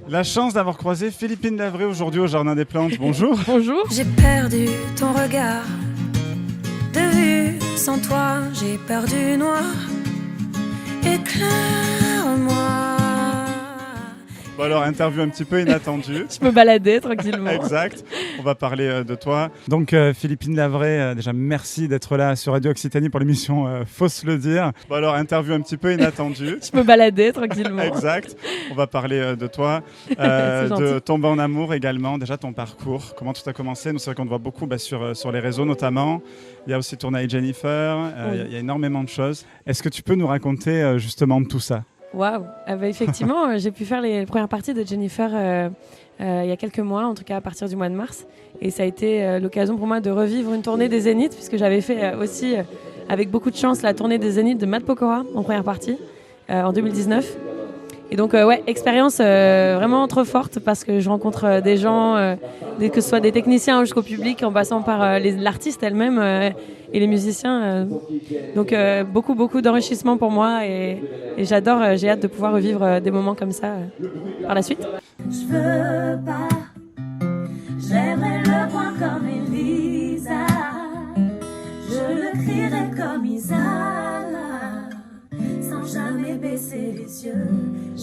La chance d'avoir croisé Philippine Lavray aujourd'hui au Jardin des Plantes. Bonjour. Bonjour. J'ai perdu ton regard de vue, sans toi j'ai perdu noir. Éclaire-moi. Bon alors, interview un petit peu inattendue. Je me baladais tranquillement. Exact. On va parler de toi. Donc Philippine Lavray, déjà merci d'être là sur Radio Occitanie pour l'émission Faut se le dire. Bon alors, interview un petit peu inattendue. Je me baladais tranquillement. Exact. On va parler de toi, de tomber en amour également. Déjà ton parcours, comment tout a commencé. Nous c'est vrai qu'on te voit beaucoup sur les réseaux notamment. Il y a aussi tourné avec Jennifer. Oui. Il y a énormément de choses. Est-ce que tu peux nous raconter justement tout ça? Waouh. Effectivement, j'ai pu faire les premières parties de Jennifer il y a quelques mois, en tout cas à partir du mois de mars. Et ça a été l'occasion pour moi de revivre une tournée des Zéniths, puisque j'avais fait aussi, avec beaucoup de chance, la tournée des Zéniths de Matt Pokora en première partie, en 2019. Et donc, expérience vraiment trop forte parce que je rencontre des gens, que ce soit des techniciens jusqu'au public, en passant par l'artiste elle-même et les musiciens. Donc, beaucoup d'enrichissement pour moi et j'adore, j'ai hâte de pouvoir revivre des moments comme ça par la suite. Je veux pas, j'aimerais le voir comme Elisa, je le crierais comme Isa, sans jamais baisser les yeux.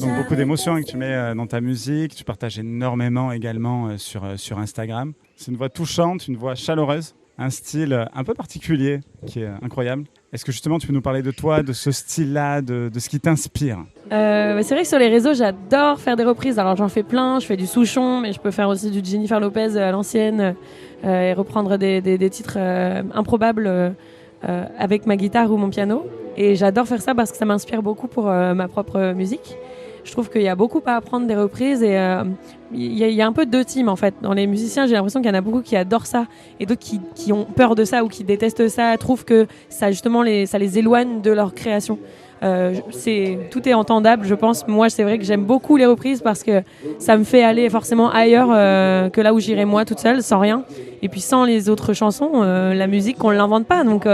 Donc beaucoup d'émotions que tu mets dans ta musique, tu partages énormément également sur Instagram. C'est une voix touchante, une voix chaleureuse, un style un peu particulier qui est incroyable. Est-ce que justement tu peux nous parler de toi, de ce style-là, de ce qui t'inspire? C'est vrai que sur les réseaux, j'adore faire des reprises. Alors j'en fais plein, je fais du Souchon, mais je peux faire aussi du Jennifer Lopez à l'ancienne et reprendre des titres improbables avec ma guitare ou mon piano. Et j'adore faire ça parce que ça m'inspire beaucoup pour ma propre musique. Je trouve qu'il y a beaucoup à apprendre des reprises et il y a un peu deux teams en fait. Dans les musiciens, j'ai l'impression qu'il y en a beaucoup qui adorent ça et d'autres qui ont peur de ça ou qui détestent ça, trouvent que ça justement ça les éloigne de leur création. Tout est entendable, je pense. Moi, c'est vrai que j'aime beaucoup les reprises parce que ça me fait aller forcément ailleurs que là où j'irais moi toute seule, sans rien. Et puis sans les autres chansons, la musique, on ne l'invente pas. Donc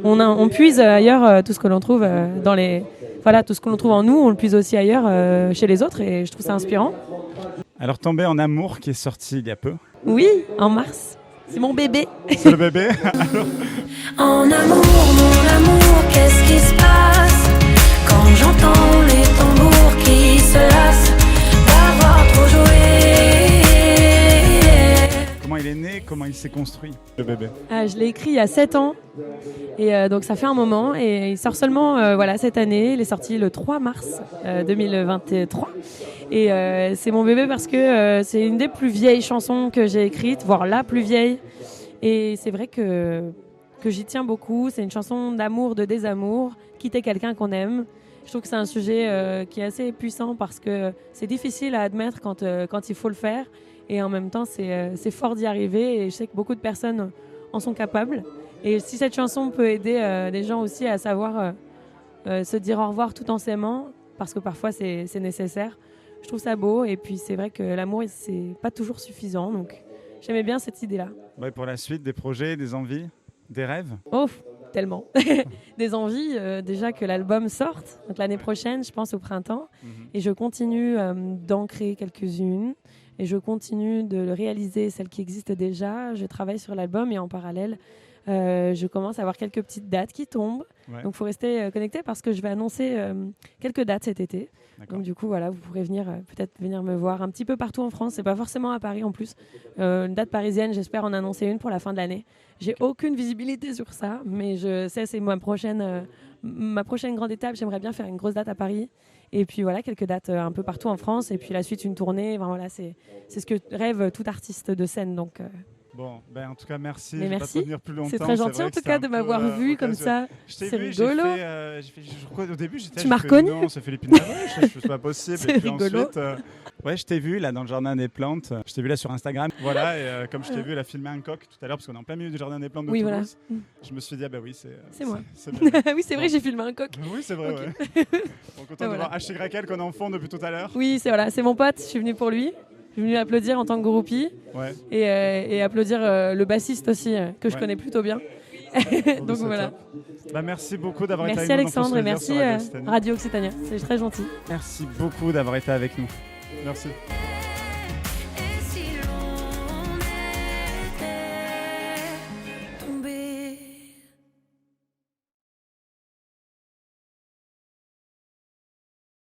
on puise ailleurs tout ce que l'on trouve tout ce que l'on trouve en nous, on le puise aussi ailleurs chez les autres et je trouve ça inspirant. Alors Tomber en amour qui est sorti il y a peu. Oui, en mars. C'est mon bébé. C'est le bébé. En amour, mon amour, qu'est-ce qui se passe quand j'entends les tambours qui se lassent d'avoir trop joué? Comment il est né, comment il s'est construit, le bébé? Je l'ai écrit il y a 7 ans et donc ça fait un moment et il sort seulement cette année. Il est sorti le 3 mars 2023 et c'est mon bébé parce que c'est une des plus vieilles chansons que j'ai écrites, voire la plus vieille. Et c'est vrai que j'y tiens beaucoup. C'est une chanson d'amour, de désamour, quitter quelqu'un qu'on aime. Je trouve que c'est un sujet qui est assez puissant parce que c'est difficile à admettre quand il faut le faire. Et en même temps, c'est fort d'y arriver. Et je sais que beaucoup de personnes en sont capables. Et si cette chanson peut aider des gens aussi à savoir se dire au revoir tout en s'aimant, parce que parfois c'est nécessaire, je trouve ça beau. Et puis c'est vrai que l'amour, c'est pas toujours suffisant. Donc j'aimais bien cette idée-là. Ouais, pour la suite, des projets, des envies, des rêves? Oh, tellement. Des envies, déjà que l'album sorte. Donc l'année prochaine, je pense au printemps. Et je continue d'en créer quelques-unes. Et je continue de réaliser celles qui existent déjà. Je travaille sur l'album et en parallèle, je commence à avoir quelques petites dates qui tombent. Ouais. Donc il faut rester connecté parce que je vais annoncer quelques dates cet été. D'accord. Donc du coup, voilà, vous pourrez peut-être venir me voir un petit peu partout en France. C'est pas forcément à Paris en plus. Une date parisienne, j'espère en annoncer une pour la fin de l'année. J'ai aucune visibilité sur ça, mais je sais c'est ma prochaine grande étape. J'aimerais bien faire une grosse date à Paris. Et puis voilà, quelques dates un peu partout en France. Et puis la suite, une tournée. Enfin, voilà, c'est ce que rêve tout artiste de scène. Donc, Bon, en tout cas, merci. Mais merci. Pas te retenir plus longtemps. C'est très gentil en tout cas de m'avoir vu comme ça. C'est rigolo. Au début, tu m'as reconnu? Non, c'est Philippine Lavray. C'est pas possible. C'est rigolo. Ensuite, je t'ai vu là dans le Jardin des Plantes. Je t'ai vu là sur Instagram. Voilà, et comme je t'ai vu, elle a filmé un coq tout à l'heure parce qu'on est en plein milieu du Jardin des Plantes de Toulouse. Voilà. Je me suis dit, oui, c'est moi. Oui, c'est vrai, j'ai filmé un coq. Oui, c'est vrai, okay. Donc, content de voir HYL qu'on est en fond depuis tout à l'heure. Oui, c'est mon pote. Je suis venue pour lui. Je suis venue applaudir en tant que groupie et applaudir le bassiste aussi, que je connais plutôt bien. Donc voilà. Merci beaucoup d'avoir été avec nous. Merci Alexandre et merci Radio Occitania. C'est très gentil. Merci beaucoup d'avoir été avec nous. Merci.